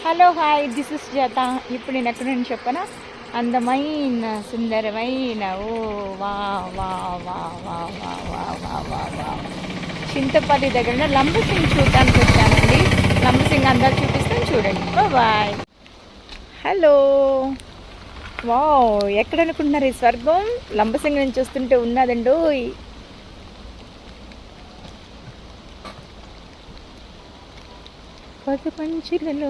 Hello hi this is జత. ఇప్పుడు నేను ఎక్కడని చెప్పనా, అందమైన సుందరమైన ఓ వా వా వా వా వా వా వా వా వా చింతపల్లి దగ్గర లంబసింగ్ చూడటానికి వచ్చానండి. లంబసింగ్ అందాలు చూపిస్తాను, చూడండి. బాయ్. హలో. వావ్, ఎక్కడనుకుంటున్నారు ఈ స్వర్గం? లంబసింగ్ నుంచి వస్తుంటే ఉన్నదండో. పది పంచులలో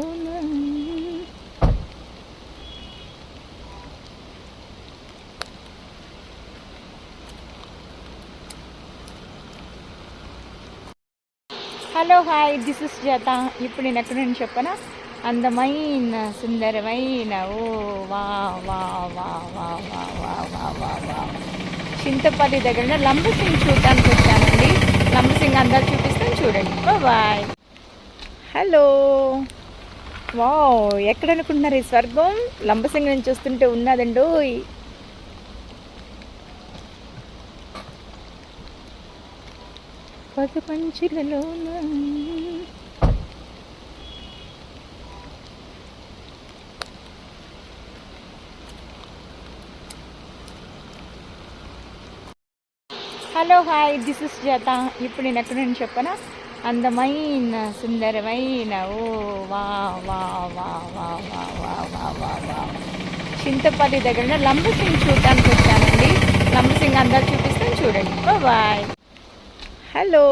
హలో హాయ్ దిస్ ఇస్ జత. ఇప్పుడు నేను ఎక్కడని చెప్పనా, అందమైన సుందరమైన ఓ వా వా వా వా వా వా వా వా వా చింతపల్లి దగ్గర లంబసింగ్ చూడటానికి వచ్చానండి. లంబసింగ్ అందాలు చూపిస్తాను, చూడండి. బాయ్. హలో. వావ్, ఎక్కడనుకుంటున్నారు ఈ స్వర్గం? లంబసింగ్ నుంచి వస్తుంటే ఉన్నదండో. పది పంచులలో హలో హాయ్ దిస్ ఇస్ జత. ఇప్పుడు నేను ఎక్కడని చెప్పనా, అందమైన సుందరమైన ఓ వా వా వా వా వా వా వా వా వా చింతపల్లి దగ్గర లంబసింగ్ చూడటానికి వచ్చానండి. లంబసింగ్ అందాలు చూపిస్తాను, చూడండి. బాయ్. హలో.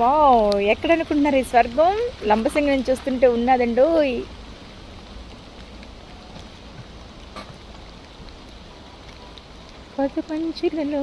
వావ్, ఎక్కడనుకుంటున్నారు ఈ స్వర్గం? లంబసింగ్ నుంచి వస్తుంటే ఉన్నదండో. పది పంచులలో